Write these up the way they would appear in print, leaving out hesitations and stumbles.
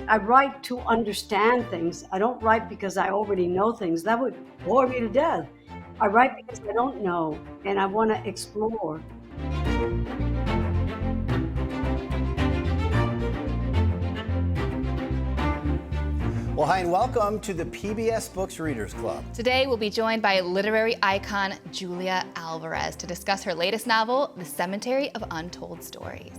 I write to understand things. I don't write because I already know things. That would bore me to death. I write because I don't know and I want to explore. Well, hi, and welcome to the PBS Books Readers Club. Today, we'll be joined by literary icon Julia Alvarez to discuss her latest novel, The Cemetery of Untold Stories.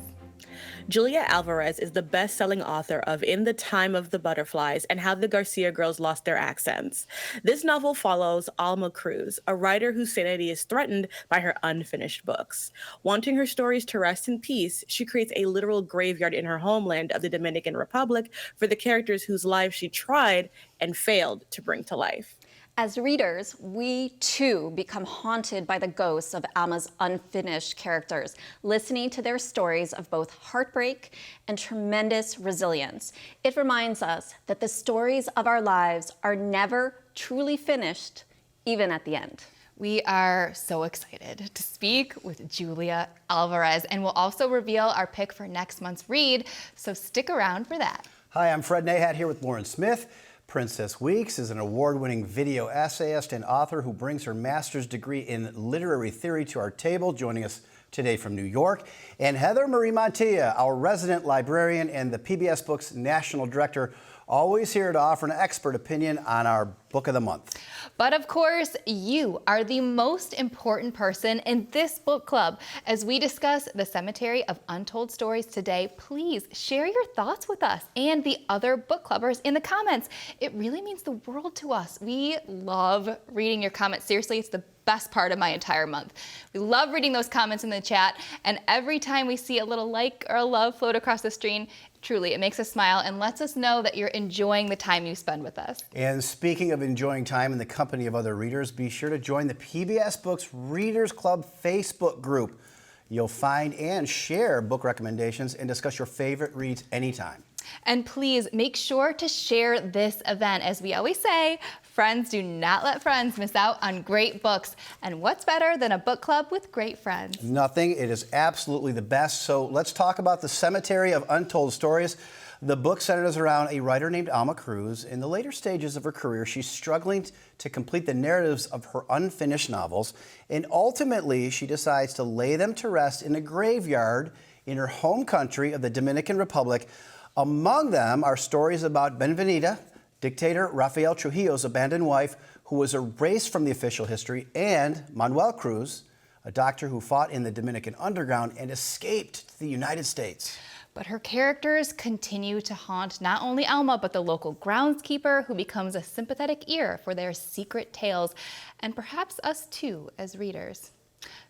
Julia Alvarez is the best-selling author of In the Time of the Butterflies and How the Garcia Girls Lost Their Accents. This novel follows Alma Cruz, a writer whose sanity is threatened by her unfinished books. Wanting her stories to rest in peace, she creates a literal graveyard in her homeland of the Dominican Republic for the characters whose lives she tried and failed to bring to life. As readers, we too become haunted by the ghosts of Alma's unfinished characters, listening to their stories of both heartbreak and tremendous resilience. It reminds us that the stories of our lives are never truly finished, even at the end. We are so excited to speak with Julia Alvarez, and we'll also reveal our pick for next month's read, so stick around for that. Hi, I'm Fred Nahat here with Lauren Smith. Princess Weeks is an award-winning video essayist and author who brings her master's degree in literary theory to our table, joining us today from New York. And Heather Marie Montilla, our resident librarian and the PBS Books National Director, always here to offer an expert opinion on our book of the month. But of course, you are the most important person in this book club. As we discuss The Cemetery of Untold Stories today, please share your thoughts with us and the other book clubbers in the comments. It really means the world to us. We love reading your comments. Seriously, it's the best part of my entire month. We love reading those comments in the chat, and every time we see a little like or a love float across the screen, truly, it makes us smile and lets us know that you're enjoying the time you spend with us. And speaking of enjoying time in the company of other readers, be sure to join the PBS Books Readers Club Facebook group. You'll find and share book recommendations and discuss your favorite reads anytime. And please make sure to share this event. As we always say, friends do not let friends miss out on great books. And what's better than a book club with great friends? Nothing. It is absolutely the best. So let's talk about The Cemetery of Untold Stories. The book centers around a writer named Alma Cruz. In the later stages of her career, she's struggling to complete the narratives of her unfinished novels. And ultimately, she decides to lay them to rest in a graveyard in her home country of the Dominican Republic. Among them are stories about Benvenida, dictator Rafael Trujillo's abandoned wife, who was erased from the official history, and Manuel Cruz, a doctor who fought in the Dominican underground and escaped to the United States. But her characters continue to haunt not only Alma, but the local groundskeeper, who becomes a sympathetic ear for their secret tales, and perhaps us too as readers.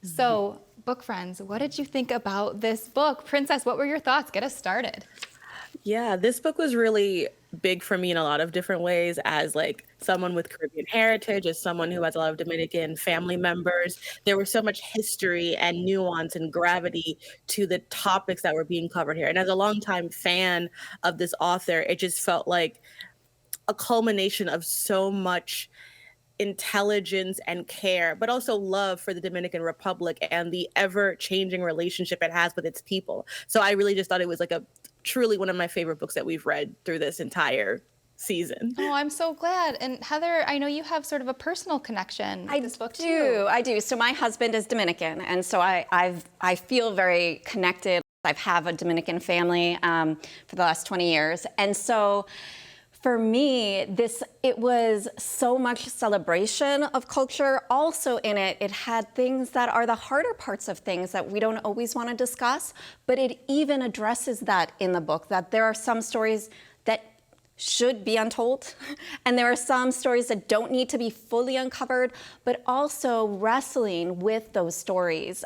So, book friends, what did you think about this book? Princess, what were your thoughts? Get us started. Yeah, this book was really big for me in a lot of different ways as like someone with Caribbean heritage, as someone who has a lot of Dominican family members. There was so much history and nuance and gravity to the topics that were being covered here. And as a longtime fan of this author, it just felt like a culmination of so much intelligence and care, but also love for the Dominican Republic and the ever-changing relationship it has with its people. So I really just thought it was like a truly one of my favorite books that we've read through this entire season. Oh, I'm so glad. And Heather, I know you have sort of a personal connection with this book too. I do. So my husband is Dominican, and so I feel very connected. I have a Dominican family for the last 20 years, and so for me, it was so much celebration of culture. Also in it, it had things that are the harder parts of things that we don't always want to discuss, but it even addresses that in the book, that there are some stories that should be untold, and there are some stories that don't need to be fully uncovered, but also wrestling with those stories.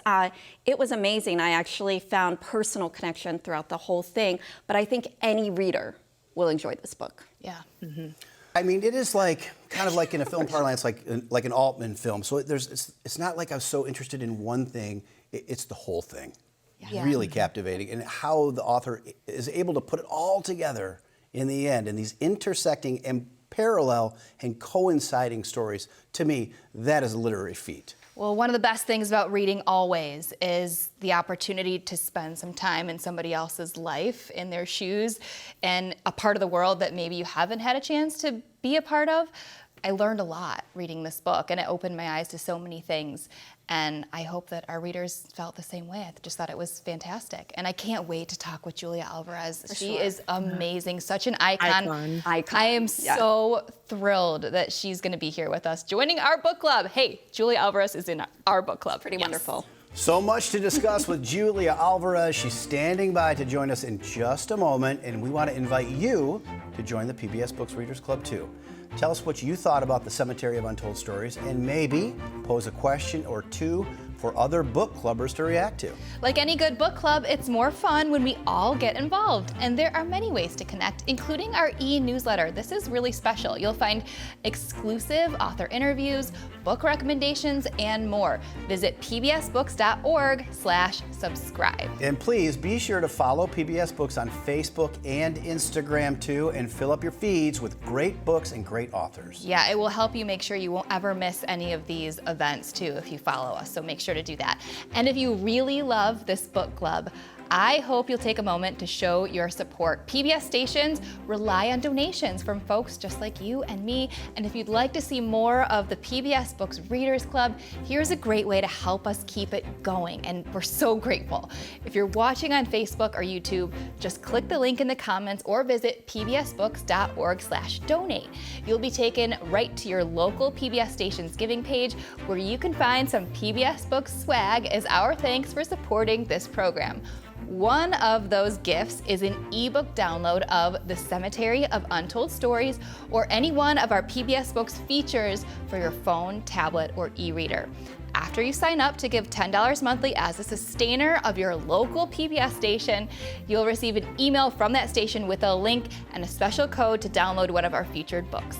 It was amazing. I actually found personal connection throughout the whole thing, but I think any reader will enjoy this book. Yeah. Mm-hmm. I mean, it is like kind of like in a film parlance, like an Altman film. So it's not like I was so interested in one thing. It's the whole thing. Yeah. Really captivating, and how the author is able to put it all together in the end, and these intersecting and parallel and coinciding stories. To me, that is a literary feat. Well, one of the best things about reading always is the opportunity to spend some time in somebody else's life, in their shoes, and a part of the world that maybe you haven't had a chance to be a part of. I learned a lot reading this book, and it opened my eyes to so many things. And I hope that our readers felt the same way. I just thought it was fantastic. And I can't wait to talk with Julia Alvarez. She is amazing, such an icon. Icon. I am so thrilled that she's going to be here with us, joining our book club. Hey, Julia Alvarez is in our book club. Pretty wonderful. So much to discuss with Julia Alvarez. She's standing by to join us in just a moment, and we want to invite you to join the PBS Books Readers Club too. Tell us what you thought about the Cemetery of Untold Stories, and maybe pose a question or two for other book clubbers to react to. Like any good book club, it's more fun when we all get involved. And there are many ways to connect, including our e-newsletter. This is really special. You'll find exclusive author interviews, book recommendations, and more. Visit pbsbooks.org/subscribe. And please be sure to follow PBS Books on Facebook and Instagram too, and fill up your feeds with great books and great authors. Yeah, it will help you make sure you won't ever miss any of these events too if you follow us. So make sure to do that. And if you really love this book club, I hope you'll take a moment to show your support. PBS stations rely on donations from folks just like you and me. And if you'd like to see more of the PBS Books Readers Club, here's a great way to help us keep it going. And we're so grateful. If you're watching on Facebook or YouTube, just click the link in the comments or visit pbsbooks.org/donate. You'll be taken right to your local PBS station's giving page where you can find some PBS Books swag as our thanks for supporting this program. One of those gifts is an ebook download of The Cemetery of Untold Stories or any one of our PBS Books features for your phone, tablet, or e-reader. After you sign up to give $10 monthly as a sustainer of your local PBS station, you'll receive an email from that station with a link and a special code to download one of our featured books.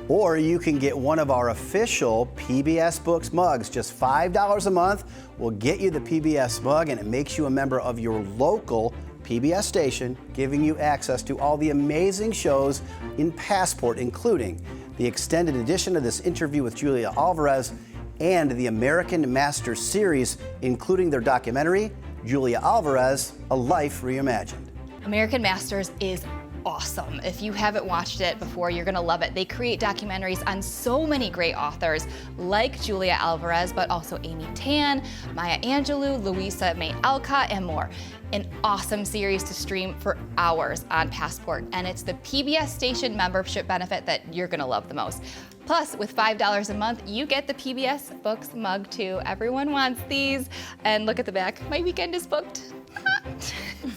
Or you can get one of our official PBS Books mugs. Just $5 a month will get you the PBS mug, and it makes you a member of your local PBS station, giving you access to all the amazing shows in Passport, including the extended edition of this interview with Julia Alvarez and the American Masters series, including their documentary, Julia Alvarez, A Life Reimagined. American Masters is awesome. If you haven't watched it before, you're gonna love it. They create documentaries on so many great authors like Julia Alvarez, but also Amy Tan, Maya Angelou, Louisa May Alcott, and more. An awesome series to stream for hours on Passport, and it's the PBS station membership benefit that you're gonna love the most. Plus, with $5 a month, you get the PBS Books mug too. Everyone wants these. And look at the back, my weekend is booked.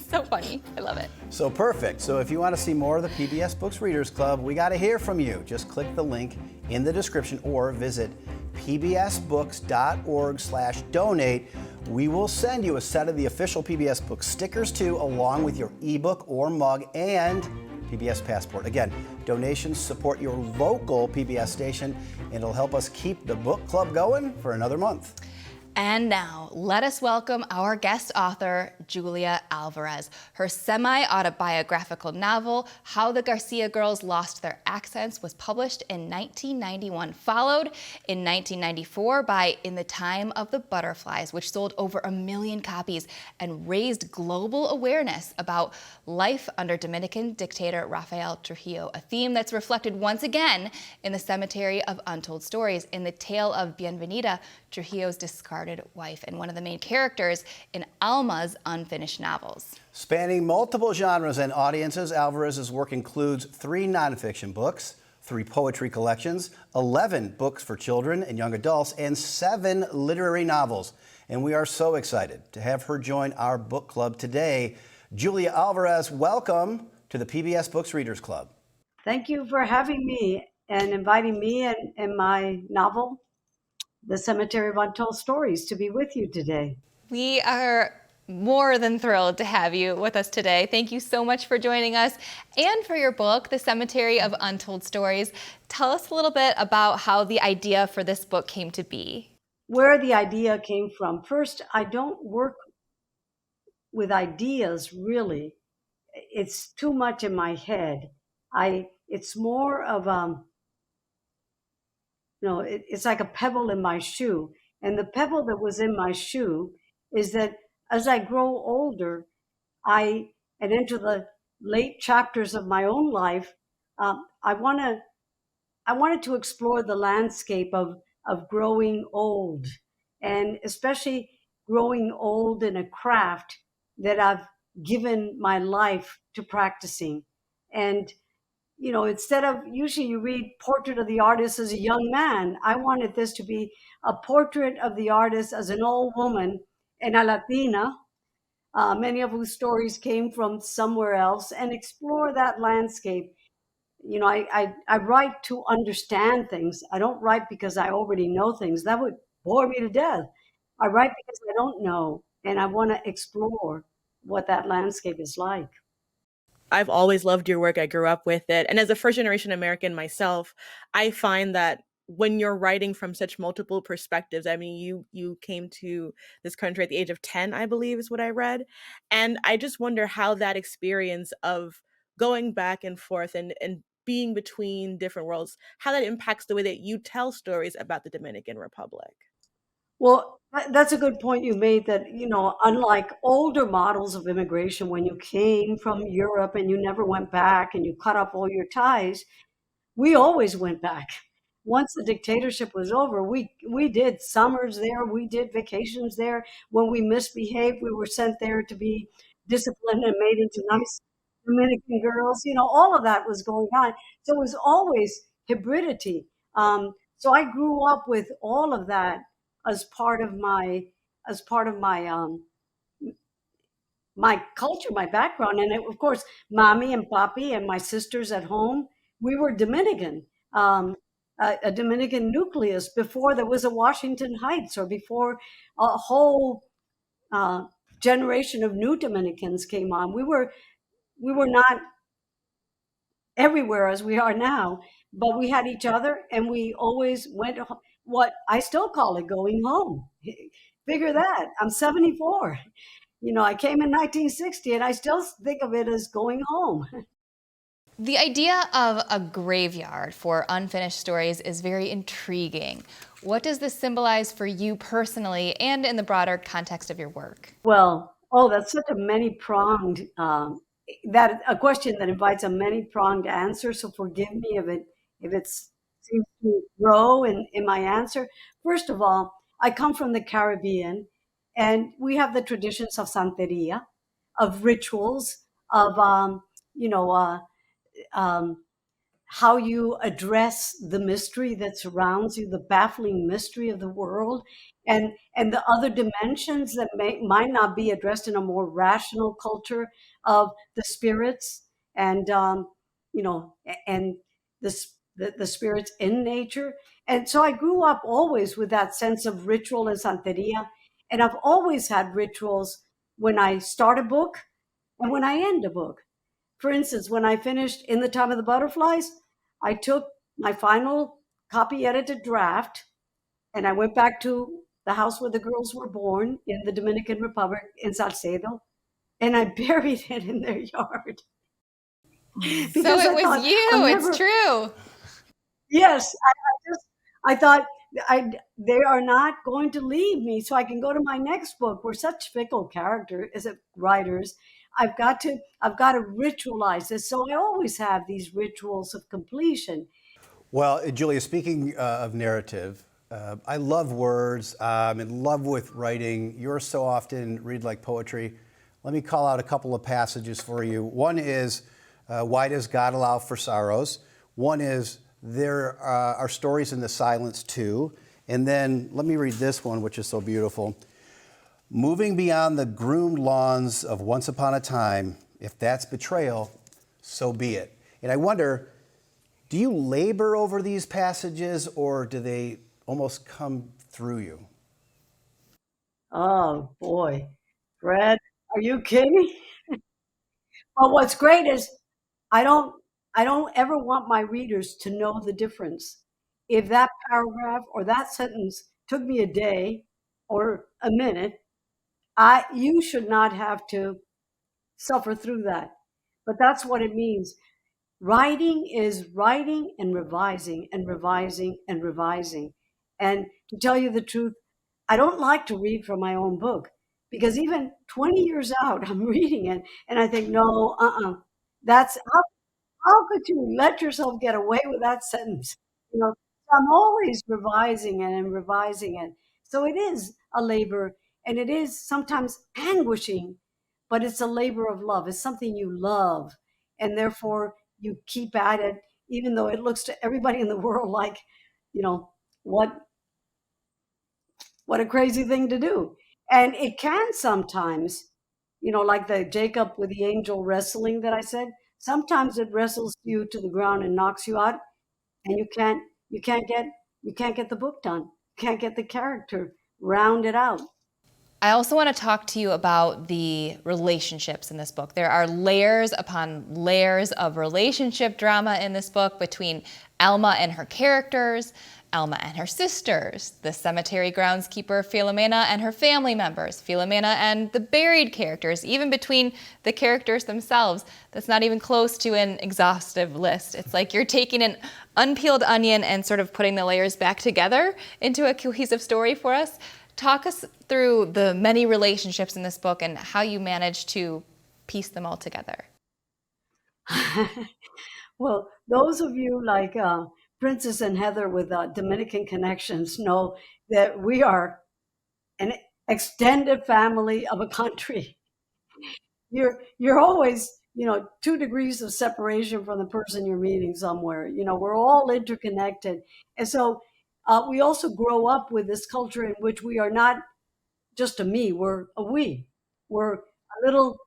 So funny, I love it. So perfect. So if you want to see more of the PBS Books Readers Club, we got to hear from you. Just click the link in the description or visit pbsbooks.org/donate. We will send you a set of the official PBS Books stickers too, along with your ebook or mug and PBS Passport. Again, donations support your local PBS station, and it'll help us keep the book club going for another month. And now, let us welcome our guest author, Julia Alvarez. Her semi-autobiographical novel, How the Garcia Girls Lost Their Accents, was published in 1991, followed in 1994 by In the Time of the Butterflies, which sold over 1 million copies and raised global awareness about life under Dominican dictator Rafael Trujillo, a theme that's reflected once again in The Cemetery of Untold Stories, in the tale of Bienvenida, Trujillo's discarded wife, and one of the main characters in Alma's unfinished novels. Spanning multiple genres and audiences, Alvarez's work includes 3 nonfiction books, 3 poetry collections, 11 books for children and young adults, and 7 literary novels. And we are so excited to have her join our book club today. Julia Alvarez, welcome to the PBS Books Readers Club. Thank you for having me and inviting me and my novel, The Cemetery of Untold Stories, to be with you today. We are more than thrilled to have you with us today. Thank you so much for joining us and for your book, The Cemetery of Untold Stories. Tell us a little bit about how the idea for this book came to be. Where the idea came from. First, I don't work with ideas, really. It's too much in my head. It's more of it's like a pebble in my shoe. And the pebble that was in my shoe is that as I grow older, and into the late chapters of my own life, I wanted to explore the landscape of growing old, and especially growing old in a craft that I've given my life to practicing. And instead of, usually you read portrait of the artist as a young man, I wanted this to be a portrait of the artist as an old woman and a Latina, many of whose stories came from somewhere else, and explore that landscape. I write to understand things. I don't write because I already know things. That would bore me to death. I write because I don't know, and I want to explore what that landscape is like. I've always loved your work. I grew up with it. And as a first generation American myself, I find that when you're writing from such multiple perspectives, I mean, you came to this country at the age of 10, I believe is what I read. And I just wonder how that experience of going back and forth and being between different worlds, how that impacts the way that you tell stories about the Dominican Republic. Well, that's a good point you made, that, unlike older models of immigration, when you came from Europe and you never went back and you cut off all your ties, we always went back. Once the dictatorship was over, we did summers there, we did vacations there. When we misbehaved, we were sent there to be disciplined and made into nice Dominican girls. All of that was going on. So it was always hybridity. So I grew up with all of that as part of my as part of my culture, my background. And of course, mommy and papi and my sisters at home, we were Dominican, a Dominican nucleus before there was a Washington Heights, or before a whole uh, generation of new Dominicans came on. We were not everywhere as we are now, but we had each other, and we always went, what I still call it, going home. Figure that. I'm 74. I came in 1960, and I still think of it as going home. The idea of a graveyard for unfinished stories is very intriguing. What does this symbolize for you personally and in the broader context of your work? Well, that's such a many-pronged, that a question that invites a many-pronged answer. So forgive me if it seems to grow in my answer. First of all, I come from the Caribbean, and we have the traditions of Santeria, of rituals, of um, how you address the mystery that surrounds you, the baffling mystery of the world, and the other dimensions that might not be addressed in a more rational culture, of the spirits, and and the spirits in nature. And so I grew up always with that sense of ritual and Santeria, and I've always had rituals when I start a book and when I end a book. For instance, when I finished In the Time of the Butterflies, I took my final copy edited draft, and I went back to the house where the girls were born in the Dominican Republic, in Salcedo, and I buried it in their yard. So Because it I was thought, you, it's true. yes, I thought, they are not going to leave me, so I can go to my next book. We're such fickle characters as writers. I've got to ritualize this. So I always have these rituals of completion. Well, Julia, speaking of narrative, I love words. I'm in love with writing. You're so often read like poetry. Let me call out a couple of passages for you. One is, why does God allow for sorrows? One is, there are stories in the silence too. And then let me read this one, which is so beautiful. Moving beyond the groomed lawns of once upon a time, if that's betrayal, so be it. And I wonder, do you labor over these passages, or do they almost come through you? Oh boy, Fred, are you kidding? Well, what's great is I don't I don't ever want my readers to know the difference. If that paragraph or that sentence took me a day or a minute, you should not have to suffer through that. But that's what it means. Writing is writing and revising and revising and revising. And to tell you the truth, I don't like to read from my own book because even 20 years out, I'm reading it and I think, no, that's how could you let yourself get away with that sentence? You know, so I'm always revising it and revising it. So it is a labor and it is sometimes anguishing, but it's a labor of love. It's something you love. And therefore you keep at it, even though it looks to everybody in the world like, you know, what what a crazy thing to do. And it can sometimes, like the Jacob with the angel wrestling that I said, sometimes it wrestles you to the ground and knocks you out and you can't get the book done. Can't get the character rounded out. I also want to talk to you about the relationships in this book. There are layers upon layers of relationship drama in this book between Alma and her characters, Alma and her sisters, the cemetery groundskeeper Filomena and her family members, Filomena and the buried characters, even between the characters themselves. That's not even close to an exhaustive list. It's like you're taking an unpeeled onion and sort of putting the layers back together into a cohesive story for us. Talk us through the many relationships in this book and how you managed to piece them all together. Well, those of you like Princess and Heather with Dominican connections know that we are an extended family of a country. You're always, 2 degrees of separation from the person you're meeting somewhere. We're all interconnected. And so we also grow up with this culture in which we are not just a me, we're a we. We're a little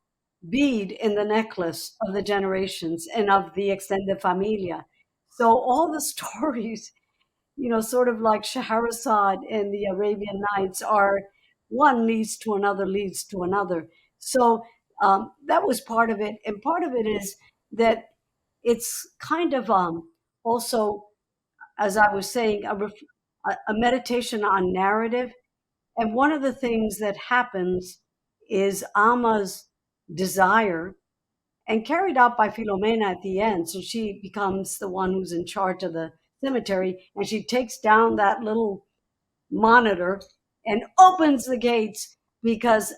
bead in the necklace of the generations and of the extended familia. So all the stories, sort of like Scheherazade in the Arabian Nights, are one leads to another, leads to another. So that was part of it. And part of it is that it's kind of also, as I was saying, a meditation on narrative. And one of the things that happens is Alma's desire, and carried out by Filomena at the end. So she becomes the one who's in charge of the cemetery, and she takes down that little monitor and opens the gates because,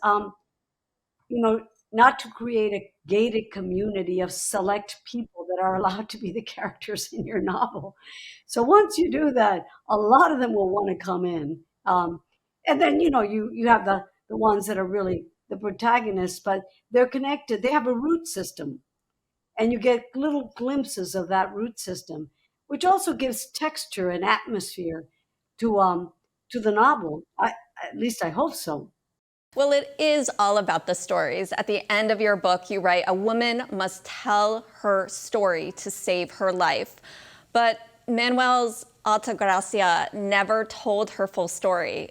not to create a gated community of select people that are allowed to be the characters in your novel. So once you do that, a lot of them will want to come in. And then, you have the ones that are really the protagonists, but they're connected. They have a root system. And you get little glimpses of that root system, which also gives texture and atmosphere to the novel. At least I hope so. Well, it is all about the stories. At the end of your book, you write, a woman must tell her story to save her life. But Manuel's Altagracia never told her full story.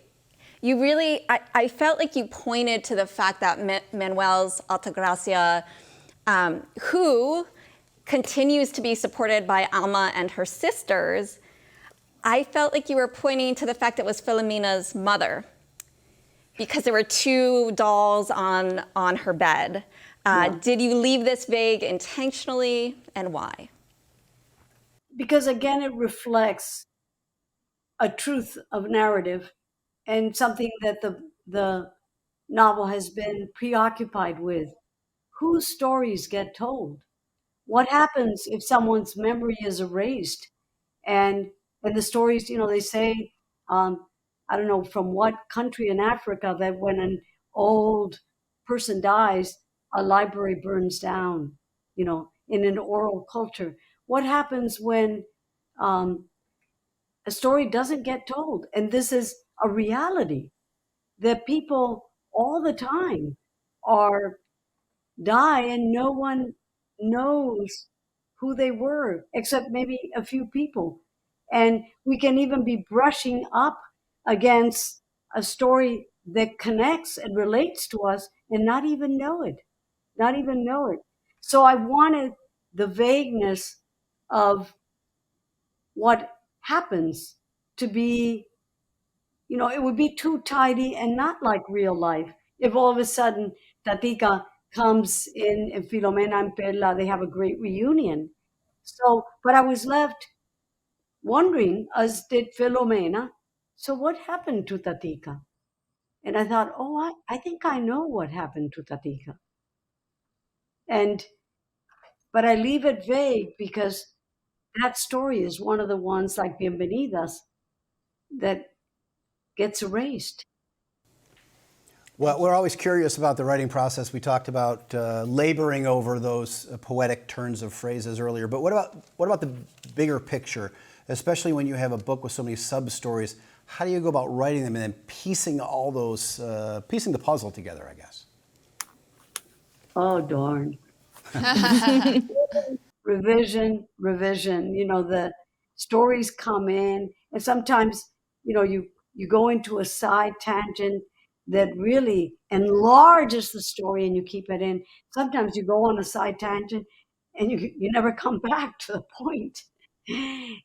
You really, I felt like you pointed to the fact that Manuel's Altagracia, who continues to be supported by Alma and her sisters, I felt like you were pointing to the fact that it was Filomena's mother, because there were 2 dolls on her bed. Did you leave this vague intentionally, and why? Because again, it reflects a truth of narrative and something that the novel has been preoccupied with. Whose stories get told? What happens if someone's memory is erased? And the stories, they say, I don't know from what country in Africa, that when an old person dies, a library burns down, in an oral culture. What happens when a story doesn't get told? And this is a reality that people all the time are die and no one knows who they were except maybe a few people. And we can even be brushing up against a story that connects and relates to us and not even know it. So I wanted the vagueness of what happens to be, it would be too tidy and not like real life if all of a sudden Tatica comes in and Filomena and Perla, they have a great reunion. So, but I was left wondering, as did Filomena, so what happened to Tatica? And I thought, oh, I think I know what happened to Tatika. But I leave it vague because that story is one of the ones like Bienvenidas that gets erased. Well, we're always curious about the writing process. We talked about laboring over those poetic turns of phrases earlier. But what about the bigger picture, especially when you have a book with so many sub stories? How do you go about writing them and then piecing all those, piecing the puzzle together, I guess? Oh, darn. Revision. The stories come in, and sometimes, you go into a side tangent that really enlarges the story and you keep it in. Sometimes you go on a side tangent and you never come back to the point.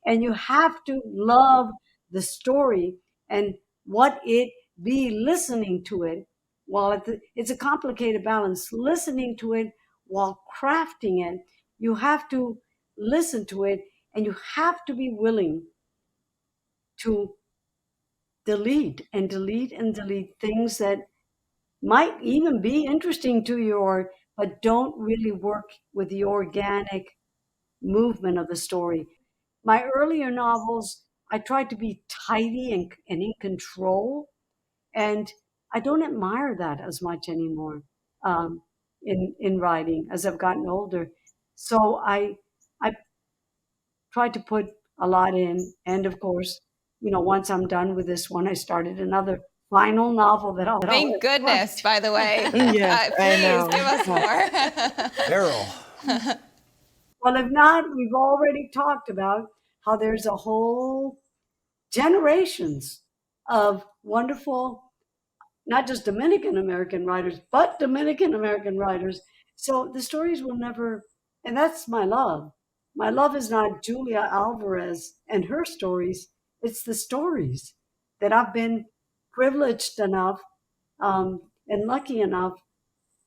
And you have to love the story and what it be listening to it while it's a complicated balance, listening to it while crafting it. You have to listen to it and you have to be willing to delete and delete and delete things that might even be interesting to you but don't really work with the organic movement of the story. My earlier novels, I tried to be tidy and in control, and I don't admire that as much anymore in writing as I've gotten older. So I tried to put a lot in, and of course, once I'm done with this one, I started another final novel that I'll. Thank goodness, by the way. Yes, I know. Please give us more. Errol. Well, if not, we've already talked about how there's a whole generations of wonderful, not just Dominican American writers, but Dominican American writers. So the stories will never, and that's my love. My love is not Julia Alvarez and her stories, it's the stories that I've been privileged enough and lucky enough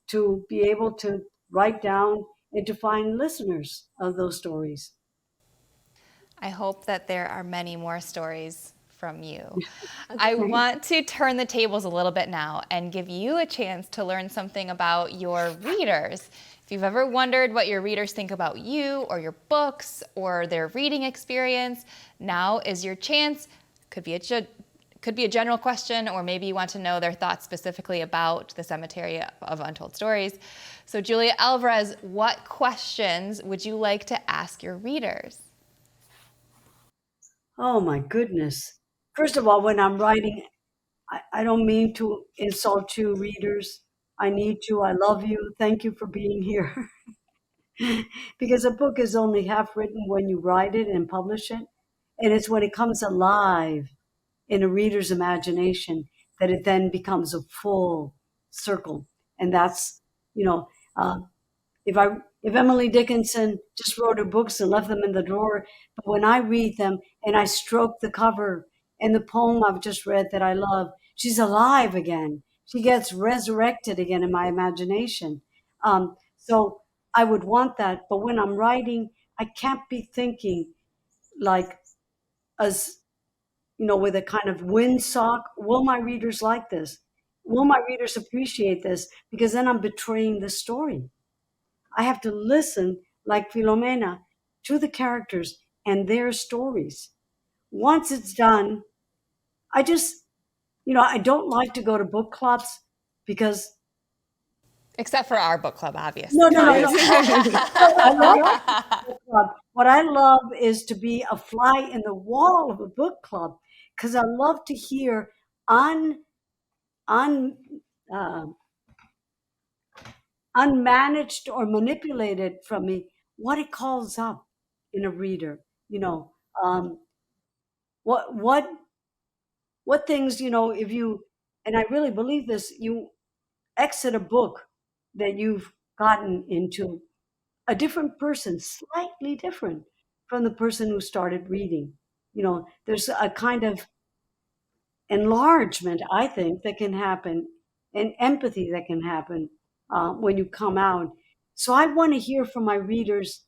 to be able to write down and to find listeners of those stories. I hope that there are many more stories from you. I want to turn the tables a little bit now and give you a chance to learn something about your readers. If you've ever wondered what your readers think about you or your books or their reading experience, now is your chance. Could be a general question, or maybe you want to know their thoughts specifically about the Cemetery of Untold Stories. So Julia Alvarez, what questions would you like to ask your readers? Oh my goodness. First of all, when I'm writing, I don't mean to insult you, readers. I need to. I love you. Thank you for being here. Because a book is only half written when you write it and publish it. And it's when it comes alive in a reader's imagination that it then becomes a full circle. And that's, if Emily Dickinson just wrote her books and left them in the drawer, but when I read them and I stroke the cover and the poem I've just read that I love, she's alive again. She gets resurrected again in my imagination. So I would want that. But when I'm writing, I can't be thinking like with a kind of windsock. Will my readers like this? Will my readers appreciate this? Because then I'm betraying the story. I have to listen, like Filomena, to the characters and their stories. Once it's done, I just, I don't like to go to book clubs because. Except for our book club, obviously. No. I love book club. What I love is to be a fly in the wall of a book club because I love to hear unmanaged or manipulated from me, what it calls up in a reader, what things, if you, and I really believe this, you exit a book that you've gotten into a different person, slightly different from the person who started reading. There's a kind of enlargement, I think, that can happen, and empathy that can happen when you come out. So I want to hear from my readers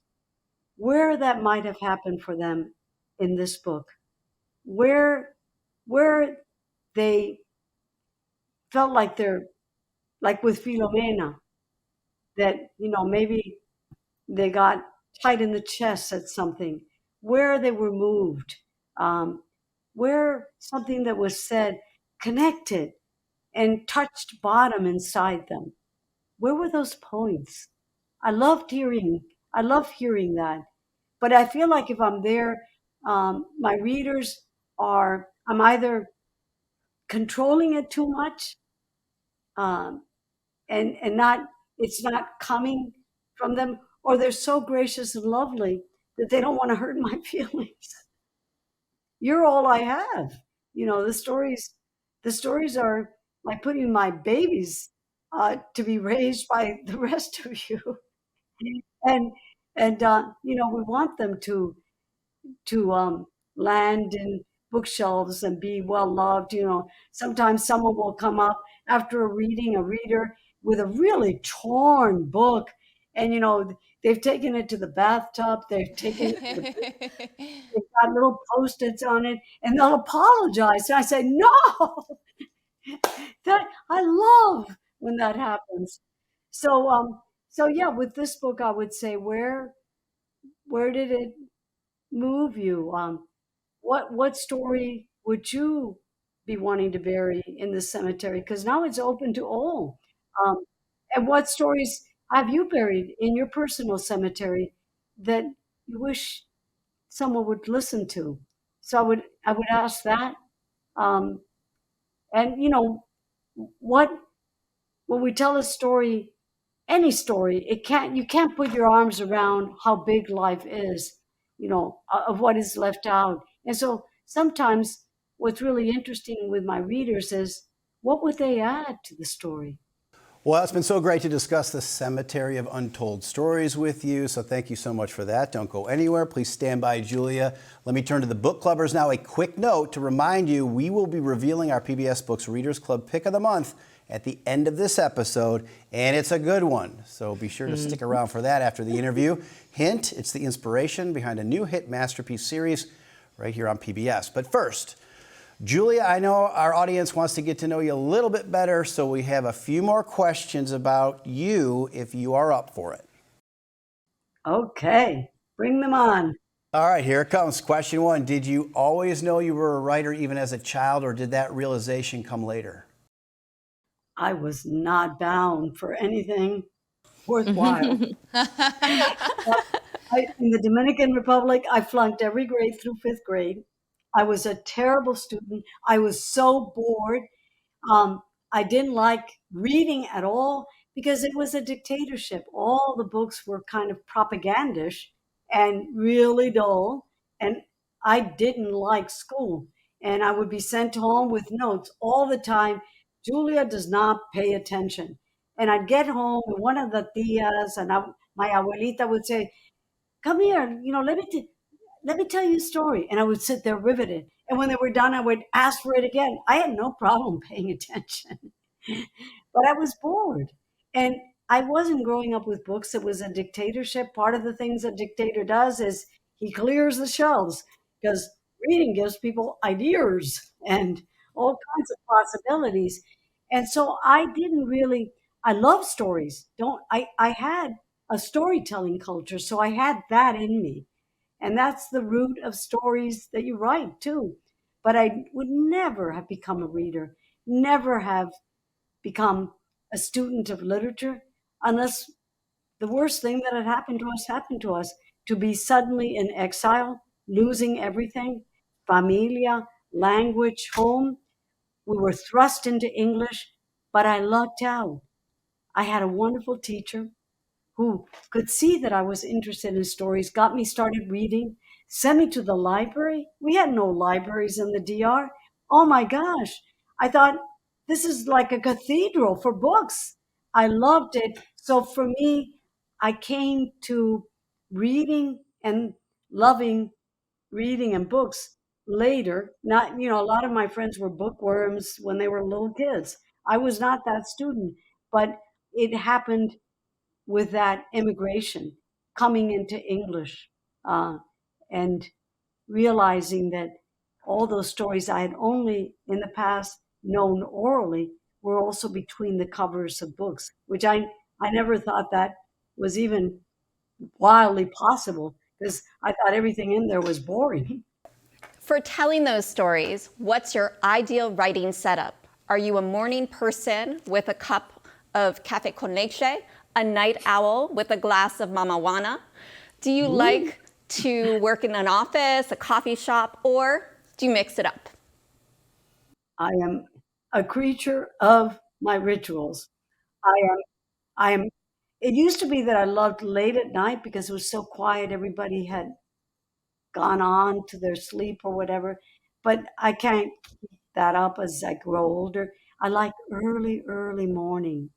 where that might have happened for them in this book, where they felt like they're like with Filomena, that, maybe they got tight in the chest at something, where they were moved, where something that was said connected and touched bottom inside them. Where were those points? I loved hearing, I love hearing that. But I feel like if I'm there, my readers I'm either controlling it too much, um, and not, it's not coming from them, or they're so gracious and lovely that they don't want to hurt my feelings. You're all I have. The stories are like putting my babies to be raised by the rest of you. and we want them to land in bookshelves and be well loved. Sometimes someone will come up after a reader with a really torn book, and they've taken it to the bathtub, they've taken it to they've got little post-its on it, and they'll apologize. And I say, no, that I love when that happens. So yeah, with this book, I would say, where did it move you? What story would you be wanting to bury in the cemetery? Because now it's open to all. Um, and what stories have you buried in your personal cemetery that you wish someone would listen to? So I would ask that. Um, and what when we tell a story, any story, you can't put your arms around how big life is, of what is left out. And so sometimes what's really interesting with my readers is, what would they add to the story? Well, it's been so great to discuss the Cemetery of Untold Stories with you, so thank you so much for that. Don't go anywhere. Please stand by, Julia. Let me turn to the book clubbers now. A quick note to remind you, we will be revealing our PBS Books Readers Club Pick of the Month at the end of this episode, and it's a good one. So be sure to stick around for that after the interview. Hint, it's the inspiration behind a new hit masterpiece series right here on PBS. But first, Julia, I know our audience wants to get to know you a little bit better, so we have a few more questions about you if you are up for it. Okay, bring them on. All right, here it comes. Question one. Did you always know you were a writer even as a child, or did that realization come later? I was not bound for anything worthwhile. In the Dominican Republic, I flunked every grade through fifth grade. I was a terrible student. I was so bored. I didn't like reading at all because it was a dictatorship. All the books were kind of propagandish and really dull. And I didn't like school. And I would be sent home with notes all the time. Julia does not pay attention. And I'd get home, and one of the tias and my abuelita would say, come here, let me tell you a story. And I would sit there riveted. And when they were done, I would ask for it again. I had no problem paying attention, but I was bored. And I wasn't growing up with books. It was a dictatorship. Part of the things a dictator does is he clears the shelves, because reading gives people ideas and all kinds of possibilities. And so I love stories. I had a storytelling culture, so I had that in me. And that's the root of stories that you write too. But I would never have become a reader, never have become a student of literature, unless the worst thing that had happened to us, to be suddenly in exile, losing everything, familia, language, home. We were thrust into English, but I lucked out. I had a wonderful teacher who could see that I was interested in stories, got me started reading, sent me to the library. We had no libraries in the DR. Oh my gosh. I thought, this is like a cathedral for books. I loved it. So for me, I came to reading and loving reading and books later. Not, a lot of my friends were bookworms when they were little kids. I was not that student, but it happened with that immigration, coming into English, and realizing that all those stories I had only in the past known orally were also between the covers of books, which I never thought that was even wildly possible, because I thought everything in there was boring. For telling those stories, what's your ideal writing setup? Are you a morning person with a cup of cafe con leche, a night owl with a glass of mamajuana? Do you like to work in an office, a coffee shop, or do you mix it up? I am a creature of my rituals. I am, it used to be that I loved late at night because it was so quiet. Everybody had gone on to their sleep or whatever, but I can't keep that up as I grow older. I like early morning,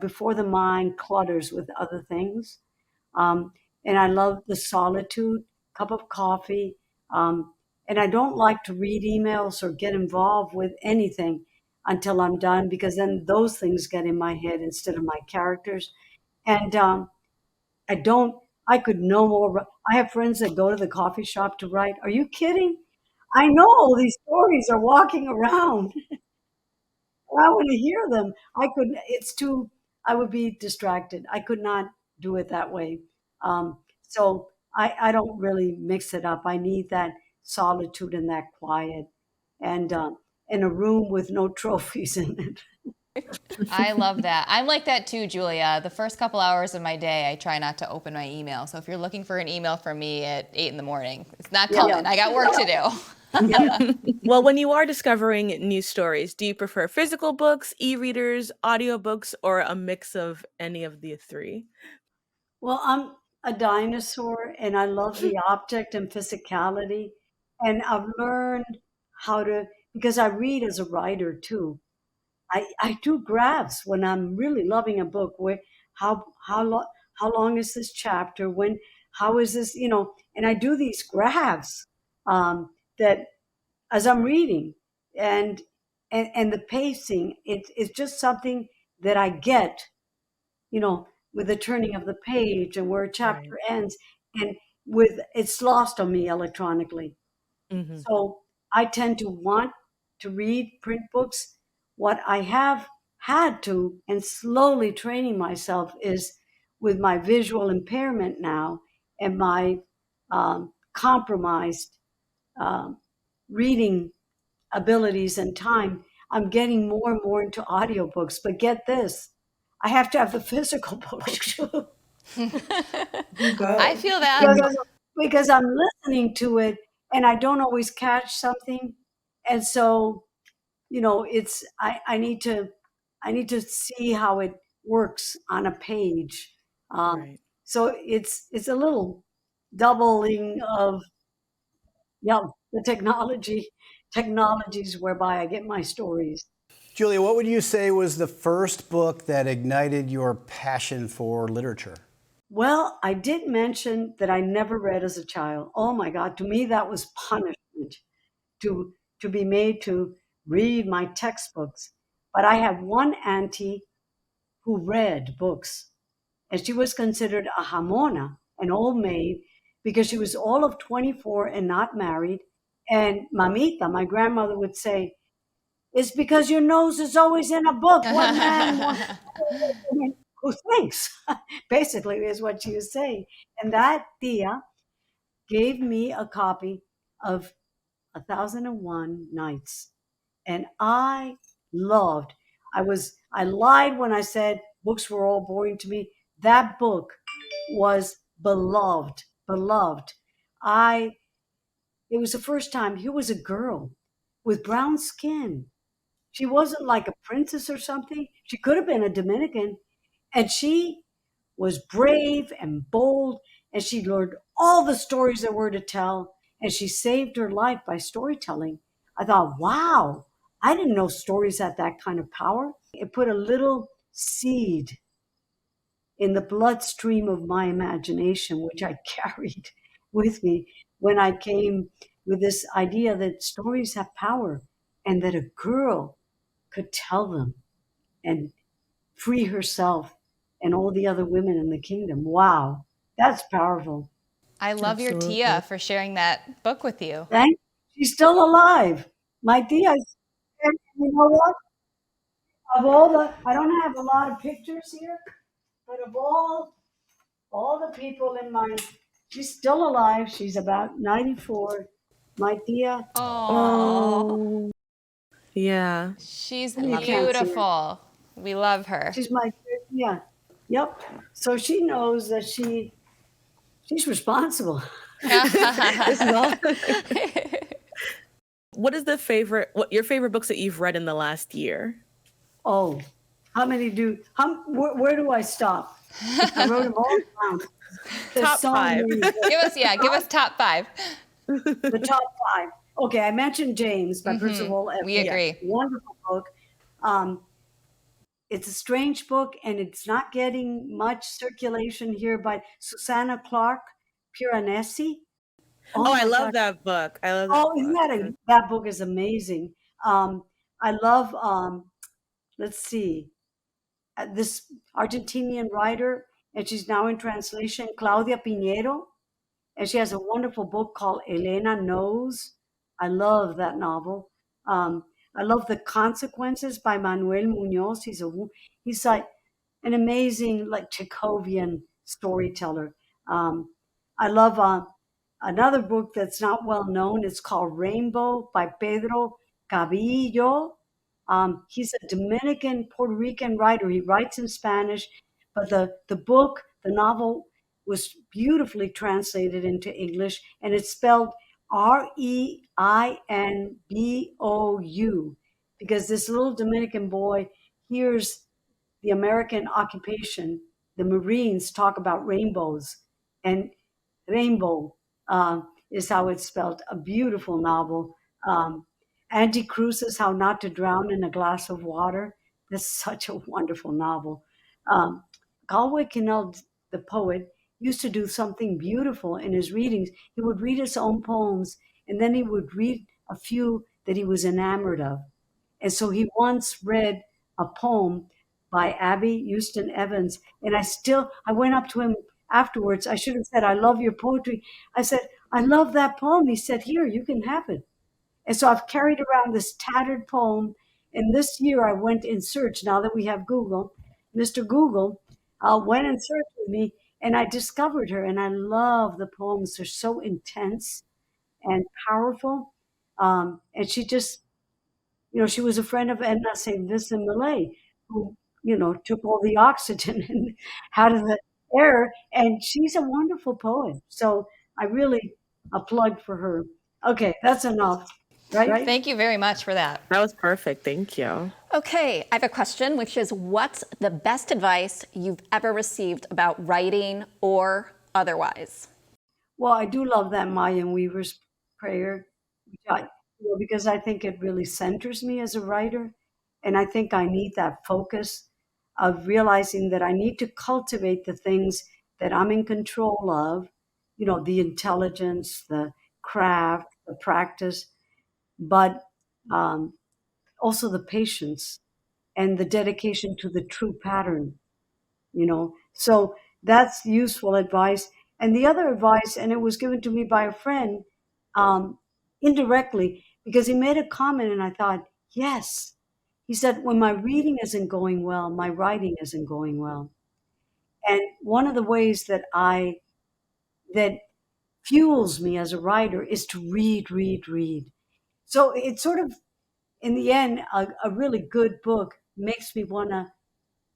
before the mind clutters with other things. Um, and I love the solitude, cup of coffee. And I don't like to read emails or get involved with anything until I'm done, because then those things get in my head instead of my characters. And I don't, I could no more. I have friends that go to the coffee shop to write. Are you kidding? I know all these stories are walking around. I want to hear them. It's too, I would be distracted. I could not do it that way. So I don't really mix it up. I need that solitude and that quiet, and in a room with no trophies in it. I love that. I'm like that too, Julia. The first couple hours of my day, I try not to open my email. So if you're looking for an email from me at 8 in the morning, it's not coming. Yeah. I got work to do. Well, when you are discovering new stories, do you prefer physical books, e-readers, audiobooks, or a mix of any of the three? Well, I'm a dinosaur and I love the object and physicality. And I've learned how to, because I read as a writer too. I do graphs when I'm really loving a book. Where how long is this chapter? How is this? And I do these graphs that as I'm reading, and and the pacing. It's just something that I get, with the turning of the page and where a chapter ends, and with it's lost on me electronically. Mm-hmm. So I tend to want to read print books. What I have had to, and slowly training myself, is with my visual impairment now and my compromised um, reading abilities and time. I'm getting more and more into audiobooks. But get this, I have to have the physical book too. I feel that. because I'm listening to it and I don't always catch something. And so, it's I need to see how it works on a page. Right. So it's a little doubling of, yeah, the technologies whereby I get my stories. Julia, what would you say was the first book that ignited your passion for literature? Well, I did mention that I never read as a child. Oh my God, to me that was punishment, to be made to read my textbooks. But I have one auntie who read books, and she was considered a jamona, an old maid, because she was all of 24 and not married. And mamita, my grandmother, would say, "It's because your nose is always in a book. What man who thinks?" Basically, is what she was saying. And that tia gave me a copy of 1001 Nights. And I loved, I lied when I said books were all boring to me. That book was beloved. It was the first time. Here was a girl with brown skin. She wasn't like a princess or something. She could have been a Dominican. And she was brave and bold, and she learned all the stories there were to tell, and she saved her life by storytelling. I thought, wow, I didn't know stories had that kind of power. It put a little seed in the bloodstream of my imagination, which I carried with me when I came with this idea that stories have power and that a girl could tell them and free herself and all the other women in the kingdom. Wow, that's powerful. I love your Tia for sharing that book with you. She's still alive. My Tia, and you know what? Of all the, I don't have a lot of pictures here, but of all the people in my, she's still alive. She's about 94. My tia, Oh, Oh, yeah. she's you can't see her. beautiful. We love her. She's my, yeah, yep. So she knows that she's responsible. This is all. What is what your favorite books that you've read in the last year? Oh, how many where do I stop? I wrote them all down. There's Top so 5. many. Give us top 5. The top 5. Okay, I mentioned James by Percival F. We agree. Wonderful book. It's a strange book, and it's not getting much circulation here by Susanna Clark Piranesi. Oh, I my love God. that book. I love that Oh, isn't book. that book is amazing. I love, let's see, this Argentinian writer, and she's now in translation, Claudia Piñero, and she has a wonderful book called Elena Knows. I love that novel. I love The Consequences by Manuel Munoz. He's like an amazing, like, Chekhovian storyteller. I love another book that's not well known. It's called Rainbow by Pedro Cabillo. He's a Dominican Puerto Rican writer. He writes in Spanish, but the novel was beautifully translated into English, and it's spelled Reinbou, because this little Dominican boy hears the American occupation, the Marines talk about rainbows, and rainbow is how it's spelled. A beautiful novel. Andy Cruz's How Not to Drown in a Glass of Water. That's such a wonderful novel. Galway Kinnell, the poet, used to do something beautiful in his readings. He would read his own poems, and then he would read a few that he was enamored of. And so he once read a poem by Abby Houston Evans, and I went up to him afterwards. I should have said, I love your poetry. I said, I love that poem. He said, here, you can have it. And so I've carried around this tattered poem. And this year I went in search, now that we have Google, Mr. Google went in search with me, and I discovered her. And I love the poems. They're so intense and powerful. And she just, she was a friend of Edna St. Vincent Millay, who, took all the oxygen and out of the air. And she's a wonderful poet. So I really applaud for her. Okay, that's enough, right? Thank you very much for that. That was perfect. Thank you. Okay, I have a question, which is what's the best advice you've ever received about writing or otherwise? Well, I do love that Mayan Weaver's prayer, because I think it really centers me as a writer. And I think I need that focus of realizing that I need to cultivate the things that I'm in control of, the intelligence, the craft, the practice, but also the patience and the dedication to the true pattern, So that's useful advice. And the other advice, and it was given to me by a friend indirectly, because he made a comment and I thought, yes. He said, when my reading isn't going well, my writing isn't going well. And one of the ways that fuels me as a writer is to read, read, read. So it's sort of, in the end, a really good book makes me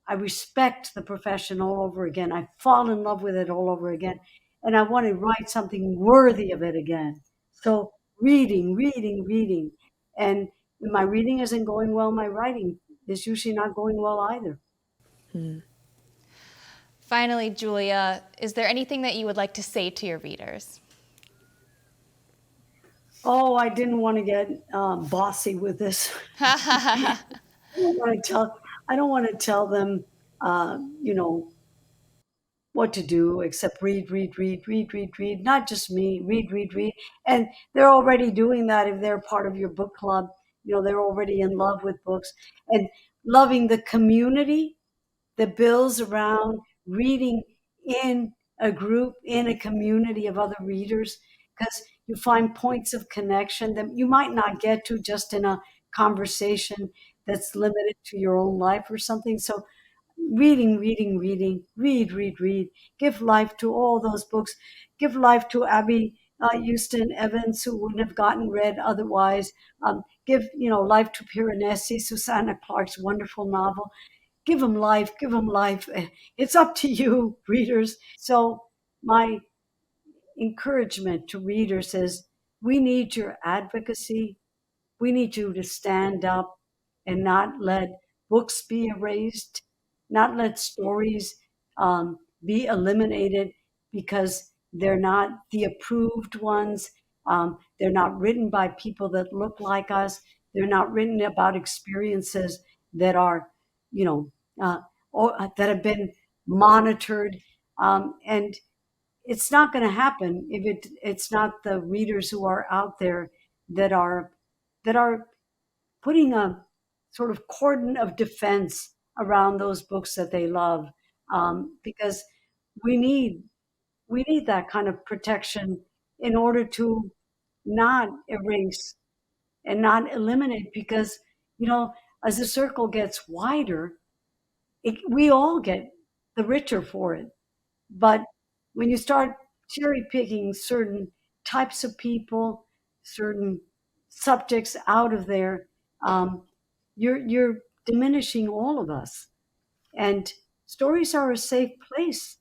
I respect the profession all over again. I fall in love with it all over again. And I want to write something worthy of it again. So reading, reading, reading. And when my reading isn't going well, my writing is usually not going well either. Finally, Julia, is there anything that you would like to say to your readers? Oh, I didn't want to get bossy with this. I don't want to tell them, what to do except read, read, read, read, read, read. Not just me, read, read, read. And they're already doing that if they're part of your book club. They're already in love with books and loving the community that builds around reading in a group, in a community of other readers, because you find points of connection that you might not get to just in a conversation, that's limited to your own life or something. So reading, reading, reading, read. Give life to all those books. Give life to Abby Houston Evans, who wouldn't have gotten read otherwise. Give life to Piranesi, Susanna Clark's wonderful novel. Give them life. Give them life. It's up to you, readers. So my encouragement to readers is, we need your advocacy. We need you to stand up and not let books be erased, not let stories be eliminated because they're not the approved ones. They're not written by people that look like us. They're not written about experiences that are, or that have been monitored. And it's not going to happen if it's not the readers who are out there that are putting a sort of cordon of defense around those books that they love, because we need that kind of protection in order to not erase and not eliminate. Because as the circle gets wider, we all get the richer for it. But when you start cherry picking certain types of people, certain subjects out of there, you're diminishing all of us. And stories are a safe place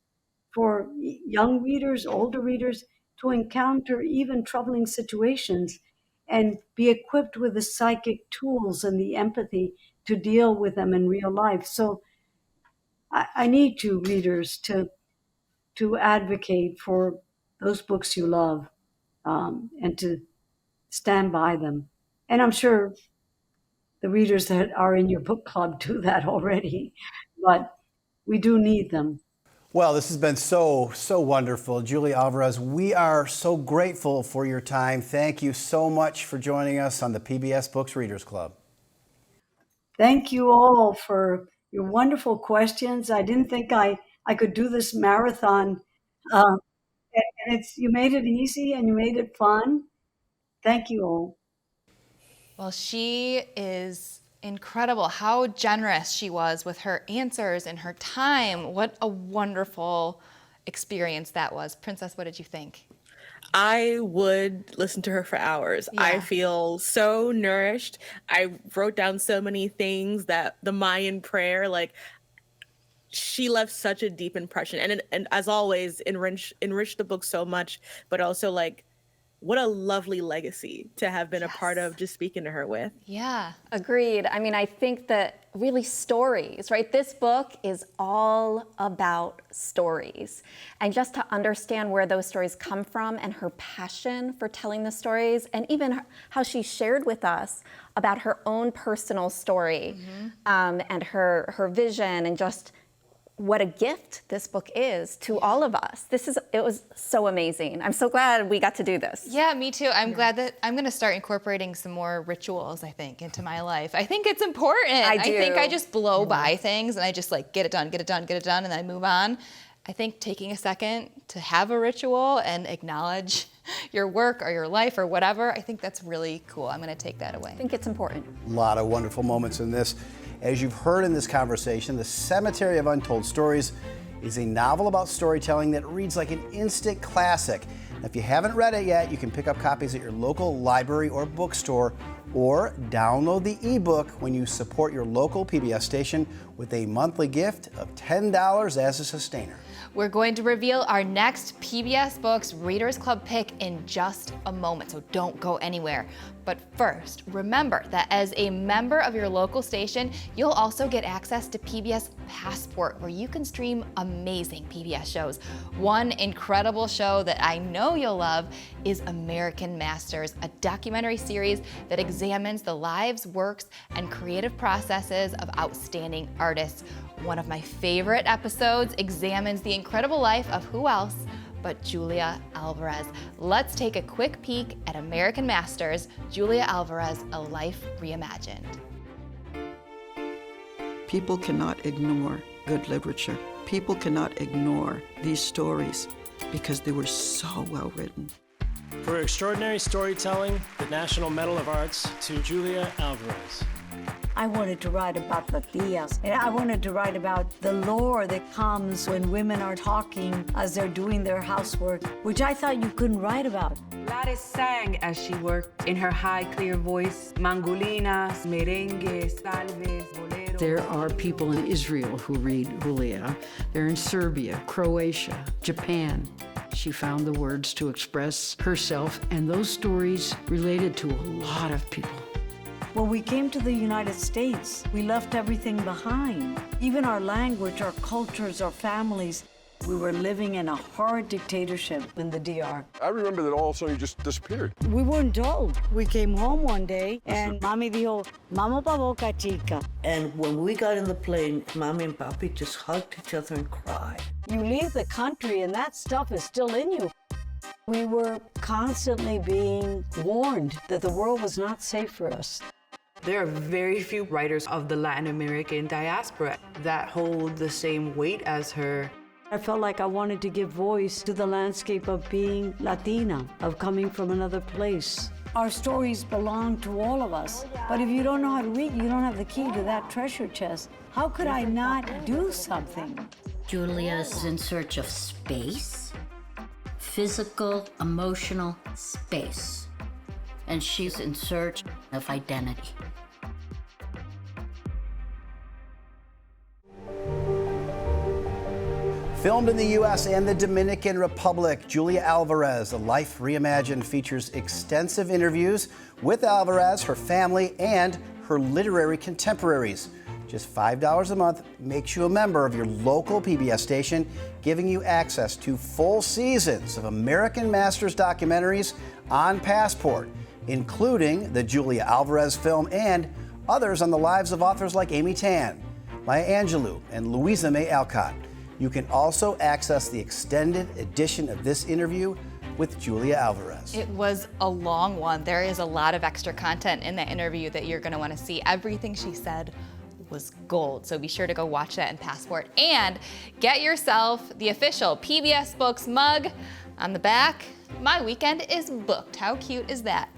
for young readers, older readers, to encounter even troubling situations and be equipped with the psychic tools and the empathy to deal with them in real life. So I need you, readers, to advocate for those books you love, and to stand by them. And I'm sure the readers that are in your book club do that already, but we do need them. Well, this has been so wonderful. Julia Alvarez, we are so grateful for your time. Thank you so much for joining us on the PBS Books Readers Club. Thank you all for your wonderful questions. I didn't think I could do this marathon. And you made it easy and you made it fun. Thank you all. Well, she is incredible. How generous she was with her answers and her time. What a wonderful experience that was. Princess, what did you think? I would listen to her for hours. Yeah. I feel so nourished. I wrote down so many things, that the Mayan prayer, like, she left such a deep impression, and as always, enriched the book so much, but also, like, what a lovely legacy to have been a part of, just speaking to her with. Yeah. Agreed. I mean, I think that really stories, right? This book is all about stories. And just to understand where those stories come from and her passion for telling the stories, and even how she shared with us about her own personal story, and her vision, and just what a gift this book is to all of us. It was so amazing. I'm so glad we got to do this. Yeah, me too. I'm glad that I'm going to start incorporating some more rituals, I think, into my life. I think it's important. I do. I think I just blow by things and I just like get it done, and then I move on. I think taking a second to have a ritual and acknowledge your work or your life or whatever, I think that's really cool. I'm going to take that away. I think it's important. A lot of wonderful moments in this. As you've heard in this conversation, The Cemetery of Untold Stories is a novel about storytelling that reads like an instant classic. Now, if you haven't read it yet, you can pick up copies at your local library or bookstore, or download the ebook when you support your local PBS station with a monthly gift of $10 as a sustainer. We're going to reveal our next PBS Books Readers Club pick in just a moment, so don't go anywhere. But first, remember that as a member of your local station, you'll also get access to PBS Passport, where you can stream amazing PBS shows. One incredible show that I know you'll love is American Masters, a documentary series that examines the lives, works, and creative processes of outstanding artists. One of my favorite episodes examines the incredible life of who else but Julia Alvarez. Let's take a quick peek at American Masters, Julia Alvarez, A Life Reimagined. People cannot ignore good literature. People cannot ignore these stories because they were so well written. For extraordinary storytelling, the National Medal of Arts to Julia Alvarez. I wanted to write about the tias, and I wanted to write about the lore that comes when women are talking as they're doing their housework, which I thought you couldn't write about. Gladys sang as she worked in her high, clear voice, mangolinas, merengues, salves, boleros. There are people in Israel who read Julia. They're in Serbia, Croatia, Japan. She found the words to express herself, and those stories related to a lot of people. When we came to the United States, we left everything behind. Even our language, our cultures, our families. We were living in a hard dictatorship in the DR. I remember that all of a sudden you just disappeared. We weren't told. We came home one day and Mami dijo, "Mama pa boca chica." And when we got in the plane, Mommy and Papi just hugged each other and cried. You leave the country and that stuff is still in you. We were constantly being warned that the world was not safe for us. There are very few writers of the Latin American diaspora that hold the same weight as her. I felt like I wanted to give voice to the landscape of being Latina, of coming from another place. Our stories belong to all of us, but if you don't know how to read, you don't have the key to that treasure chest. How could I not do something? Julia's in search of space, physical, emotional space, and she's in search of identity. Filmed in the U.S. and the Dominican Republic, Julia Alvarez, A Life Reimagined, features extensive interviews with Alvarez, her family, and her literary contemporaries. Just $5 a month makes you a member of your local PBS station, giving you access to full seasons of American Masters documentaries on Passport, including the Julia Alvarez film and others on the lives of authors like Amy Tan, Maya Angelou, and Louisa May Alcott. You can also access the extended edition of this interview with Julia Alvarez. It was a long one. There is a lot of extra content in that interview that you're going to want to see. Everything she said was gold, so be sure to go watch that in Passport. And get yourself the official PBS Books mug. On the back, "My weekend is booked." How cute is that?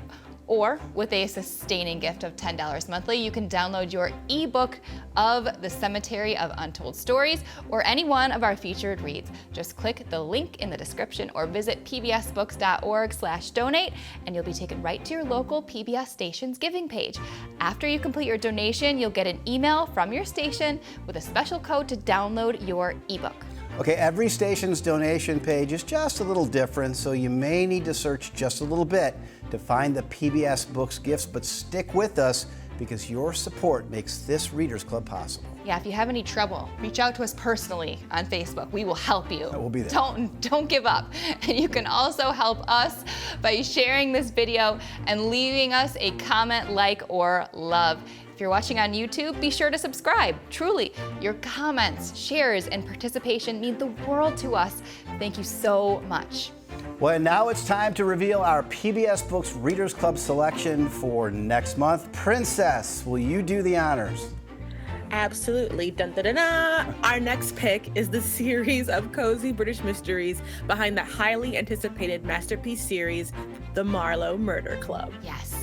Or with a sustaining gift of $10 monthly, you can download your ebook of The Cemetery of Untold Stories or any one of our featured reads. Just click the link in the description or visit pbsbooks.org/donate and you'll be taken right to your local PBS station's giving page. After you complete your donation, you'll get an email from your station with a special code to download your ebook. Okay, every station's donation page is just a little different, so you may need to search just a little bit to find the PBS Books gifts, but stick with us because your support makes this Readers Club possible. Yeah, if you have any trouble, reach out to us personally on Facebook. We will help you. We'll be there. Don't give up. And you can also help us by sharing this video and leaving us a comment, like, or love. If you're watching on YouTube, be sure to subscribe. Truly, your comments, shares, and participation mean the world to us. Thank you so much. Well, and now it's time to reveal our PBS Books Readers Club selection for next month. Princess, will you do the honors? Absolutely. Dun, dun, dun, dun. Our next pick is the series of cozy British mysteries behind the highly anticipated masterpiece series, The Marlowe Murder Club. Yes.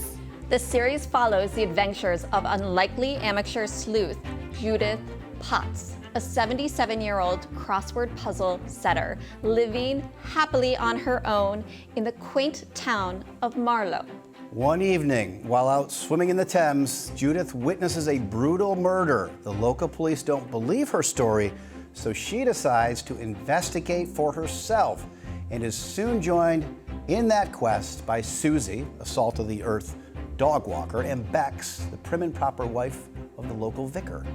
The series follows the adventures of unlikely amateur sleuth Judith Potts, a 77-year-old crossword puzzle setter living happily on her own in the quaint town of Marlowe. One evening, while out swimming in the Thames, Judith witnesses a brutal murder. The local police don't believe her story, so she decides to investigate for herself and is soon joined in that quest by Susie, a salt of the earth dog walker, and Bex, the prim and proper wife of the local vicar.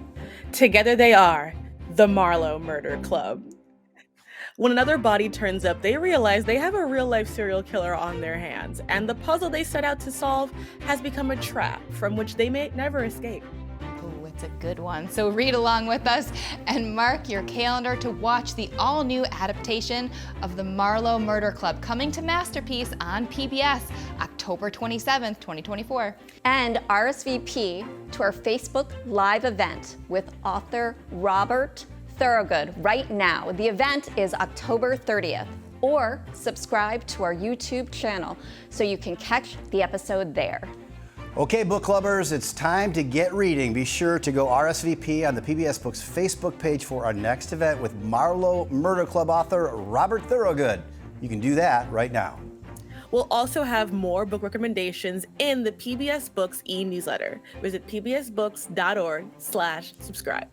Together they are the Marlowe Murder Club. When another body turns up, they realize they have a real-life serial killer on their hands, and the puzzle they set out to solve has become a trap from which they may never escape. Ooh, it's a good one. So read along with us and mark your calendar to watch the all-new adaptation of The Marlowe Murder Club, coming to Masterpiece on PBS October 27th, 2024. And RSVP to our Facebook Live event with author Robert Thorogood right now. The event is October 30th. Or subscribe to our YouTube channel so you can catch the episode there. Okay, book clubbers, it's time to get reading. Be sure to go RSVP on the PBS Books Facebook page for our next event with Marlowe Murder Club author Robert Thorogood. You can do that right now. We'll also have more book recommendations in the PBS Books e-newsletter. Visit pbsbooks.org/subscribe.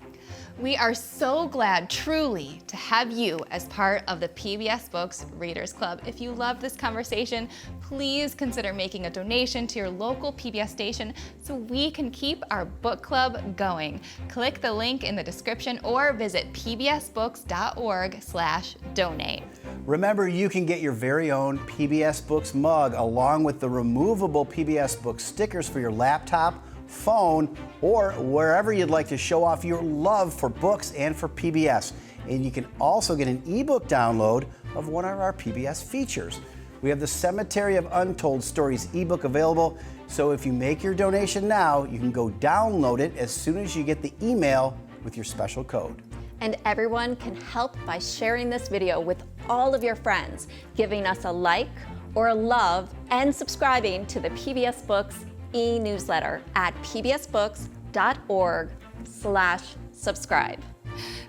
We are so glad, truly, to have you as part of the PBS Books Readers Club. If you love this conversation, please consider making a donation to your local PBS station so we can keep our book club going. Click the link in the description or visit pbsbooks.org/donate. Remember, you can get your very own PBS Books mug along with the removable PBS Books stickers for your laptop, phone, or wherever you'd like to show off your love for books and for PBS. And you can also get an ebook download of one of our PBS features. We have the Cemetery of Untold Stories ebook available, so if you make your donation now, you can go download it as soon as you get the email with your special code. And everyone can help by sharing this video with all of your friends, giving us a like or a love, and subscribing to the PBS Books e-newsletter at pbsbooks.org/subscribe.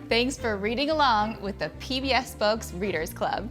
Thanks for reading along with the PBS Books Readers Club.